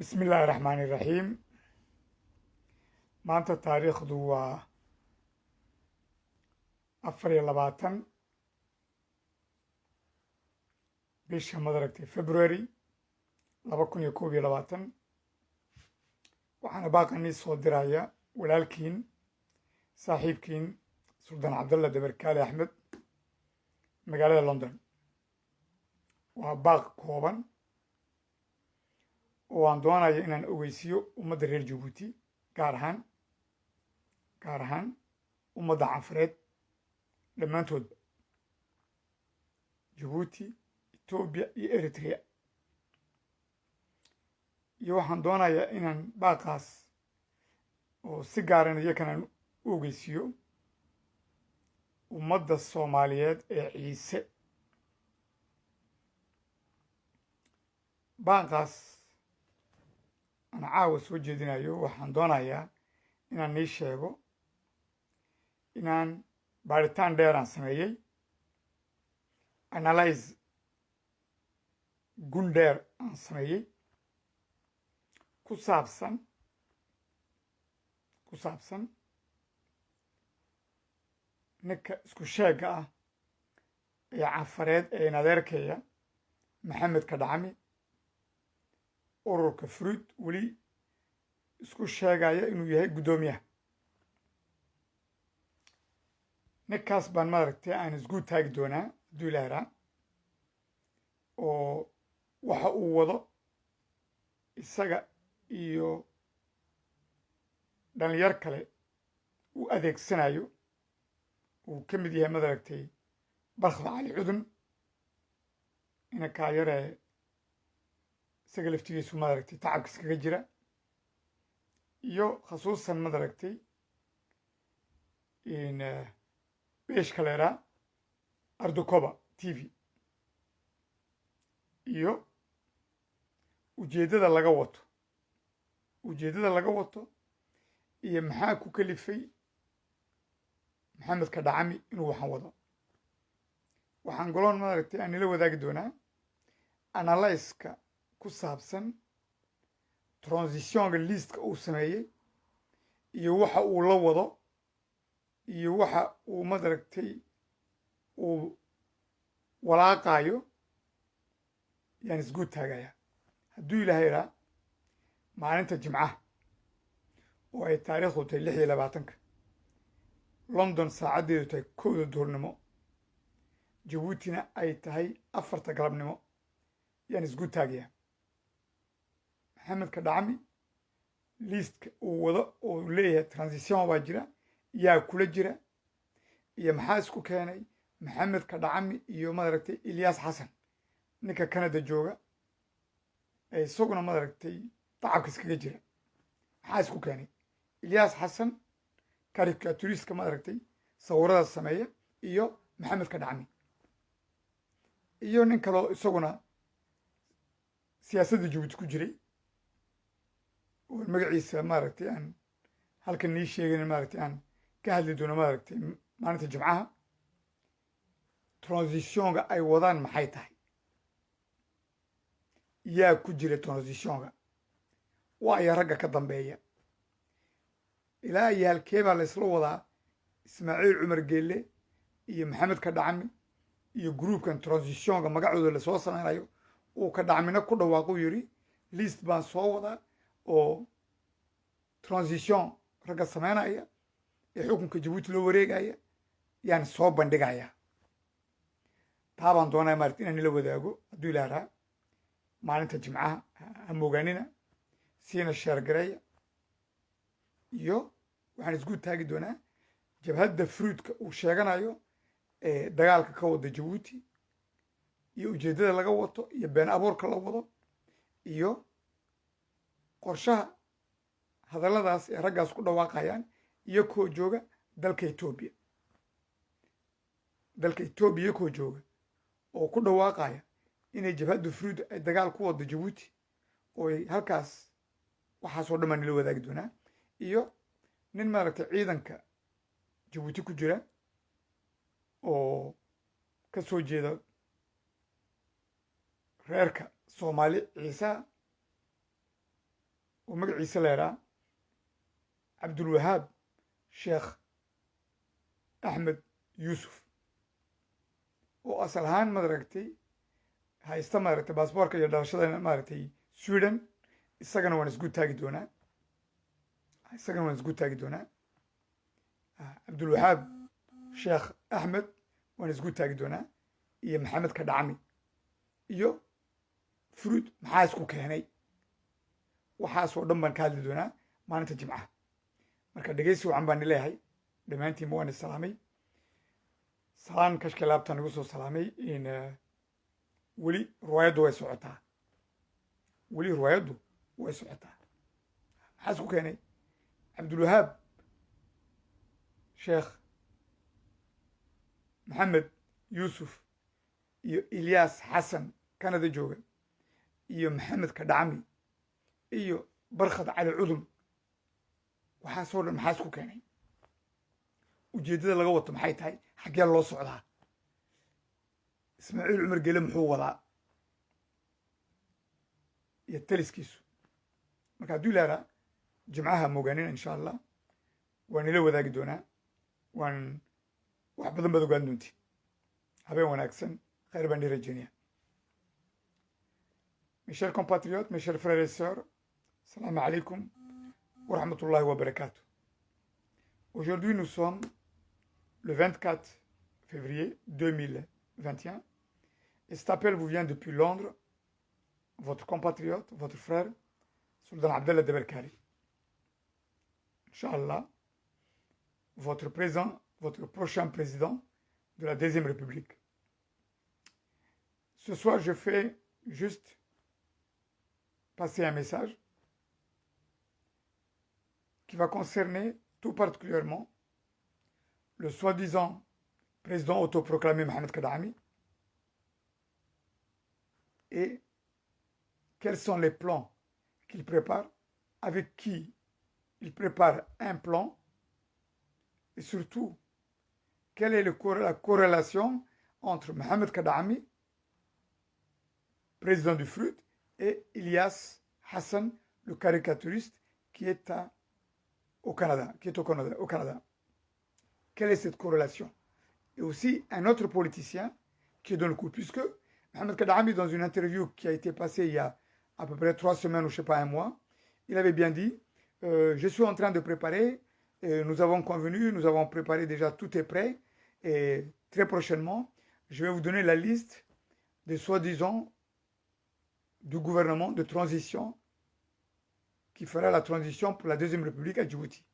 بسم الله الرحمن الرحيم. maanta taariikhdu waa 24 bisha madaragtay February 2021. waxaana baaqanii soo diraya walaalkiin saaxiibkiin Suldaan Cabdalla Dabarkaale Axmed magaalada London. waa baaq kooban oo aan doonayo inaan ogeysiyo ummadda reer Jabuuti, gaar ahaan ummadda Canfureed dhammaantoodba, Jabuuti, Ethiopia iyo Eritrea. iyo waxaan doonayaa inaan baaqaas oo si gaaran iyakan u ogeysiyo ummadda Soomaaliyeed ee Ciise. baaqaas aan caawa soo jeedinayo waxaan doonayaa inaan nii sheego inaan baaritaan dheer aan sameeyey, analyze gun dheer aan sameeyey ku saabsan ninka isku sheega ah ee Canfureed ee adeerkaya Maxamed Kadhacami, ururka Fruit weli isku sheegaya inuu yahay guddoomiyaha. ninkaas baan maaragtay aan isgu taagi doonaa hadduu Ilaahay raaco, oo waxa uu wado isaga iyo dhalinyar kale u adeegsanayo. uu ka mid yahay maaragtay Barkhad Cali Cudun, inankaa yaree isaga laftigiisu maaragtay tacabkiis kaga jira, iyo khasuusan maaragtay in beeshka leeraa Ardukoba TV, iyo ujeeddada laga wato iyo maxaa ku kalifay Maxamed Kadhacami inuu waxaan wado. waxaan goloon maaragtay aan nila wadaagi doonaa analyska ku saabsan transitionka listka uu sameeyey iyo waxa uu la wado iyo waxa uu maaragtay uu walaaqayo yaan isgu taagaya hadduu ilaahay iraa maalinta jimcaha oo ay taariikhdu tahay 26 london saacaddeedu tahay 1 duhurnimo jabuutina ay tahay 4 galabnimo yaan isgu taagayaa maxamed kadhacmi liistka uu wado oo leeyahay transition baa jira yaa kula jira iyo maxaa isku keenay maxamed kadhacmi iyo maaragtay ilyaas xasan ninka canada jooga ee isaguna maaragtay tacabka iskaga jira maxaa isku keenay ilyaas xasan karikaturiska maaragtay sawirada sameeya iyo maxamed kadhacmi iyo nin kaloo isaguna siyaasadda jabuuti ku jiray oo magaciisa maaragtay aan halkan nii sheegayn maaragtay aan ka hadli doono maaragtay maalinta jimcaha transitionga ay wadaan maxay tahay yaa ku jira transitionga waa aya ragga ka dambeeya ilaa iyo halkee baa laysla wadaa ismaaciil cumar geelle iyo maxamed kadhacmi iyo gruupkan transitionga magacooda lasoo samaynayo uu kadhacmina ku dhawaaqu yidhi liist baan soo wadaa oo transition ragga samaynaya ee xukunka jabuuti loo wareegaya yaan soo bandhigayaa taa baan doonaya maaragta inaan nila wadaago hadduu ilaaraa maalinta jimcaha ha moogaanina siina sheergareeya iyo waxaan isku taagi doonaa jabhadda fruudka uu sheeganayo ee dagaalka ka wada jabuuti iyo ujeeddada laga wato iyo been abuurka la wado iyo qorshaha hadalladaas ee raggaas ku dhawaaqayaan iyo koo jooga dalka etoobiya iyo koo jooga oo ku dhawaaqaya inay jabhadda fruud ay dagaal ku wado jabuuti oo ay halkaas waxaasoo dhan baan nila wadaagi doonaa iyo nin maaragtay ciidanka jabuuti ku jira oo ka soo jeeda reerka soomaali ciisaa oo magaciisa leeraa cabdulwahaab sheekh axmed yuusuf oo asal ahaan maaragtay haysta maaragtay baasboorka iyo dhalashada maaragtay sweden isagana waan isgu taagi doonaa cabdulwahaab sheekh axmed waan isgu taagi doonaa iyo maxamed kadhacmi iyo fruud maxaa isku keenay waxaasoo dhan baan ka hadli doonaa maalinta jimcaha marka dhegeysi wacan baan nileeyahay dhammaantiinba waan isalaamay salaan kashka laabtaan igu soo salaamay in weli riwaayaddu way socotaa maxaa isku keenay cabdulwahaab sheekh maxamed yuusuf iyo ilyaas xasan canada jooga iyo maxamed kadhacmi iyo barkhad cali cudum waxaasoo dhan maxaa isku keenay ujeeddada laga wato maxay tahay xaggee loo socdaa ismaaciil cumar gele muxuu wadaa iyo taliskiisu marka hadduu ilaaraa jimcaha moogaanina insha allah waan ila wadaagi doonaa waan wax badan baad ogaan doontiin habeen wanaagsan khayr baan ii rajeynaya mes chers compatriotes, mes chers frères et sœurs, salam alaikum wa rahmatullahi wa barakatuh. Aujourd'hui, nous sommes le 24 février 2021 et cet appel vous vient depuis Londres, votre compatriote, votre frère, Sultan Abdallah Deberkari. Inch'Allah, votre prochain président de la Deuxième République. Ce soir, je fais juste passer un message qui va concerner tout particulièrement le soi-disant président autoproclamé Mohamed Kadhami et quels sont les plans qu'il prépare, avec qui il prépare un plan et surtout quelle est la corrélation entre Mohamed Kadhami, président du FRUT, et Ilyas Hassan, le caricaturiste qui est au Canada. Quelle est cette corrélation? Et aussi un autre politicien qui est dans le coup, puisque Mohamed Kadhami, dans une interview qui a été passée il y a à peu près 3 semaines ou je sais pas un mois, il avait bien dit, je suis en train de préparer, nous avons convenu, nous avons préparé déjà, tout est prêt, et très prochainement, je vais vous donner la liste des soi-disant du gouvernement de transition qui fera la transition pour la Deuxième République à Djibouti.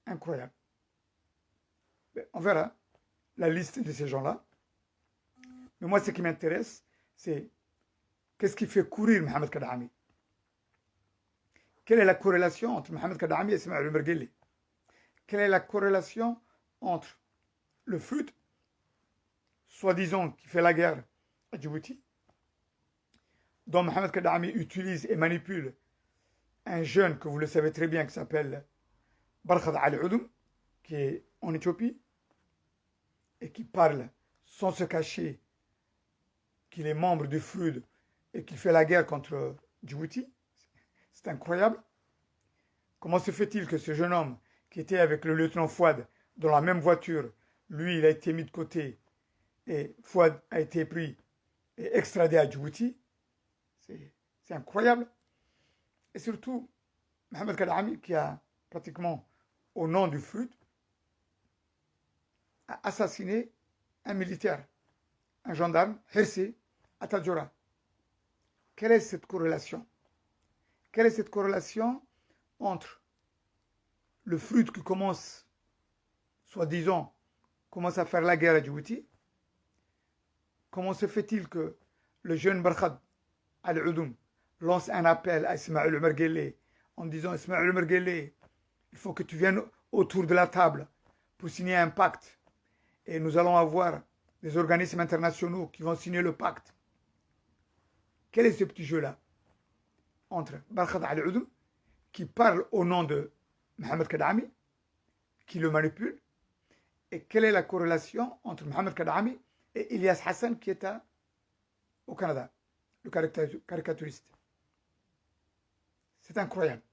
Incroyable. Mais on verra la liste de ces gens-là. Mais moi, ce qui m'intéresse, c'est qu'est-ce qui fait courir Mohamed Kadhami? Quelle est la corrélation entre Mohamed Kadhami et Ismaël Omar Guelleh? Quelle est la corrélation entre le FUD, soi-disant qui fait la guerre à Djibouti, dont Mohamed Kadhami utilise et manipule un jeune que vous le savez très bien qui s'appelle Barkhad Al-Oudoum, qui est en Éthiopie et qui parle sans se cacher qu'il est membre du FUD et qu'il fait la guerre contre Djibouti. C'est incroyable. Comment se fait-il que ce jeune homme qui était avec le lieutenant Fouad dans la même voiture, lui, il a été mis de côté et Fouad a été pris et extradé à Djibouti? C'est incroyable. Et surtout, Mohamed Kadhami, qui a pratiquement, au nom du FUD, a assassiné un militaire, un gendarme, Hirsi, à Tadjoura. Quelle est cette corrélation? Quelle est cette corrélation entre le FUD qui commence, soi-disant, commence à faire la guerre à Djibouti? Comment se fait-il que le jeune Barkhad Al-Oudoum lance un appel à Ismaël Omar Guelleh en disant: Ismaël Omar Guelleh, il faut que tu viennes autour de la table pour signer un pacte. Et nous allons avoir des organismes internationaux qui vont signer le pacte. Quel est ce petit jeu-là entre Barkhad Al-Oudoum, qui parle au nom de Mohamed Kadhami, qui le manipule, et quelle est la corrélation entre Mohamed Kadhami et Ilyas Hassan, qui est au Canada, le caricaturiste? C'est incroyable.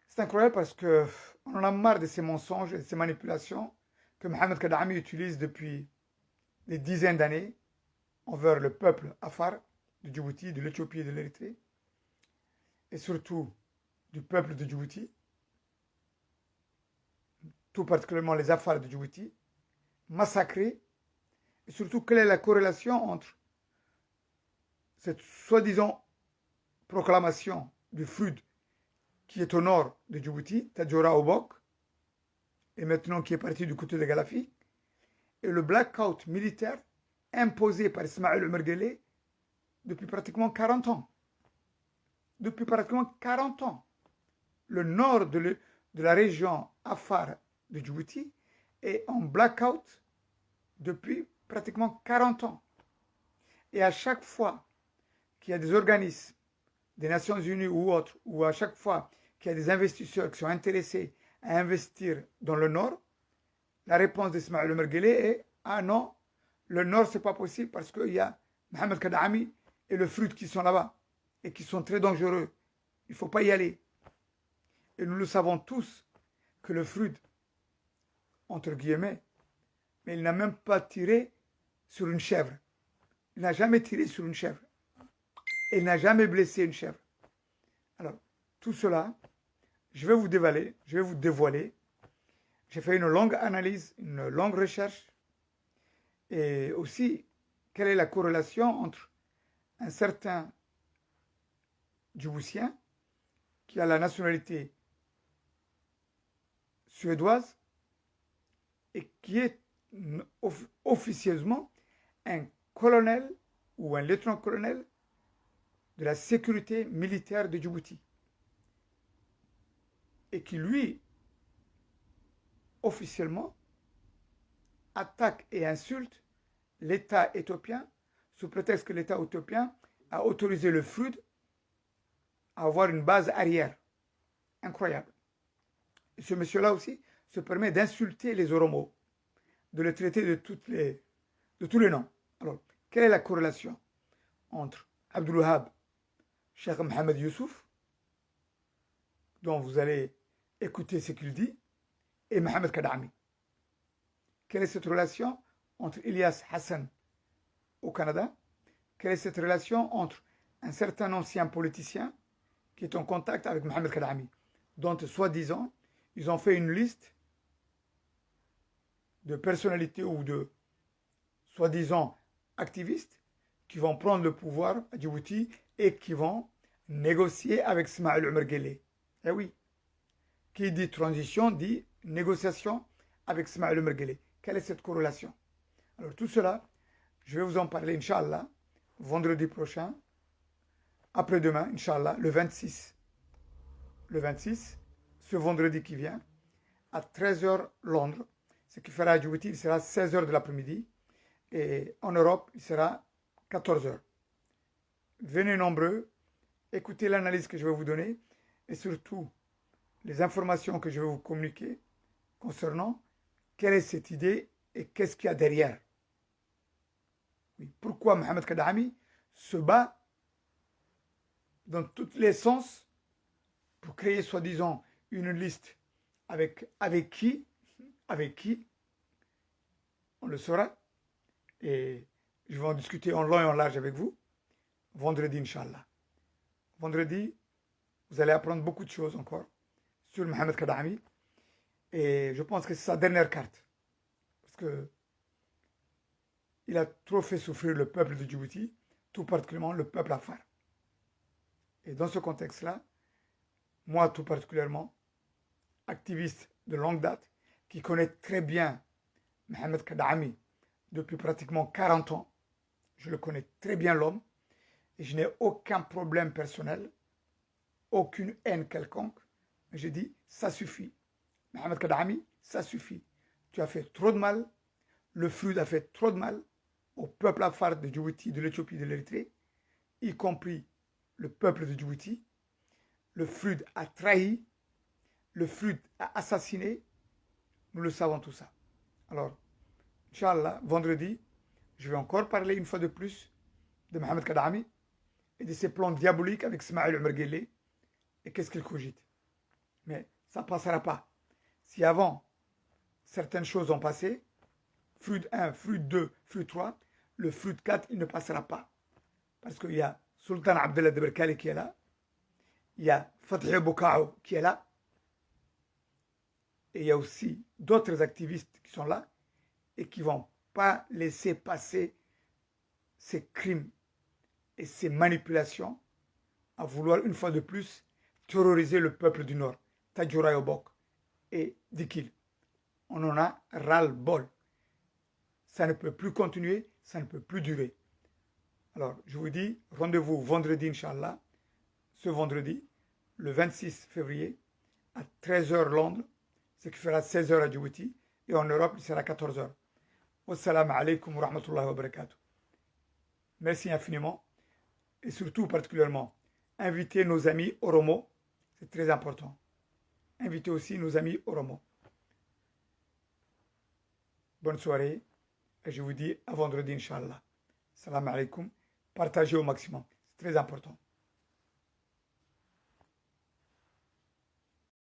C'est incroyable parce qu'on en a marre de ces mensonges et de ces manipulations que Mohamed Kadhami utilise depuis des dizaines d'années envers le peuple Afar de Djibouti, de l'Éthiopie et de l'Érythrée, et surtout du peuple de Djibouti, tout particulièrement les Afars de Djibouti, massacrés. Et surtout, quelle est la corrélation entre cette soi-disant proclamation du FUD qui est au nord de Djibouti, Tadjoura Obok, et maintenant qui est parti du côté de Galafi, et le blackout militaire imposé par Ismaël Omar Guelleh depuis pratiquement 40 ans. Depuis pratiquement 40 ans. Le nord de la région Afar de Djibouti est en blackout depuis pratiquement 40 ans. Et à chaque fois qu'il y a des organismes, des Nations Unies ou autres, ou à chaque fois qu'il y a des investisseurs qui sont intéressés à investir dans le nord, la réponse d'Ismaël Omar Guelleh est: ah non, le nord c'est pas possible parce qu'il y a Mohamed Kadhami et le FUD qui sont là-bas et qui sont très dangereux. Il ne faut pas y aller. Et nous le savons tous que le FUD, entre guillemets, mais il n'a même pas tiré sur une chèvre. Il n'a jamais tiré sur une chèvre. Et il n'a jamais blessé une chèvre. Alors, tout cela, je vais vous dévoiler. J'ai fait une longue analyse, une longue recherche. Et aussi, quelle est la corrélation entre un certain Djiboutien qui a la nationalité suédoise et qui est officieusement un colonel ou un lieutenant-colonel de la sécurité militaire de Djibouti. Et qui, lui, officiellement, attaque et insulte l'État éthiopien sous prétexte que l'État éthiopien a autorisé le FUD à avoir une base arrière. Incroyable. Et ce monsieur-là aussi se permet d'insulter les Oromos, de les traiter de tous les noms. Alors, quelle est la corrélation entre Abdul Wahab, Cheikh Mohamed Youssouf, dont vous allez écouter ce qu'il dit, et Mohamed Kadhami? Quelle est cette relation entre Ilyas Hassan au Canada? Quelle est cette relation entre un certain ancien politicien qui est en contact avec Mohamed Kadami, dont, soi-disant, ils ont fait une liste de personnalités ou de, soi-disant, activistes qui vont prendre le pouvoir à Djibouti et qui vont négocier avec Ismaël Omar Guelleh. Eh oui, qui dit transition dit négociation avec Ismaël Omar Guelleh. Quelle est cette corrélation? Alors tout cela, je vais vous en parler, Inch'Allah, vendredi prochain, après-demain, Inch'Allah, le 26. Le 26, ce vendredi qui vient, à 13h Londres, ce qui fera à Djibouti, il sera 16h de l'après-midi, et en Europe, il sera 14h. Venez nombreux, écoutez l'analyse que je vais vous donner, et surtout les informations que je vais vous communiquer concernant quelle est cette idée et qu'est-ce qu'il y a derrière. Oui, pourquoi Mohamed Kadami se bat dans tous les sens pour créer soi-disant une liste avec qui, on le saura, et je vais en discuter en long et en large avec vous, vendredi, Inch'Allah. Vendredi, vous allez apprendre beaucoup de choses encore sur Mohamed Kadami, et je pense que c'est sa dernière carte, parce que il a trop fait souffrir le peuple de Djibouti, tout particulièrement le peuple afar. Et dans ce contexte-là, moi tout particulièrement, activiste de longue date, qui connaît très bien Mohamed Kadami depuis pratiquement 40 ans, je le connais très bien l'homme, et je n'ai aucun problème personnel, aucune haine quelconque. Mais j'ai dit, ça suffit. Mohamed Kadami, ça suffit. Tu as fait trop de mal, le FLUD a fait trop de mal au peuple afar de Djibouti, de l'Éthiopie, de l'Érythrée, y compris le peuple de Djibouti. Le FLUD a trahi, le FLUD a assassiné, nous le savons tout ça. Alors, Inch'Allah, vendredi, je vais encore parler une fois de plus de Mohamed Kadami et de ses plans diaboliques avec Ismaël Omar Guelleh et qu'est-ce qu'il cogite. Mais ça ne passera pas. Si avant, certaines choses ont passé, FLUD 1, FLUD 2, FLUD 3, le FLUD 4, il ne passera pas. Parce qu'il y a Sultan Abdallah de Berkali qui est là, il y a Fathi Boukao qui est là, et il y a aussi d'autres activistes qui sont là et qui ne vont pas laisser passer ces crimes et ces manipulations à vouloir une fois de plus terroriser le peuple du Nord, Tadjoura et Obok et Dikil. On en a ras-le-bol. Ça ne peut plus continuer, ça ne peut plus durer. Alors, je vous dis, rendez-vous vendredi, Inch'Allah, ce vendredi, le 26 février, à 13h Londres, ce qui fera 16h à Djibouti, et en Europe, il sera 14h. Wassalamu alaikum wa rahmatullahi wa barakatuh. Merci infiniment, et surtout particulièrement, invitez nos amis Oromo, c'est très important. Invitez aussi nos amis Oromo. Bonne soirée, et je vous dis à vendredi, Inch'Allah. Salam alaikum. Partagez au maximum, c'est très important.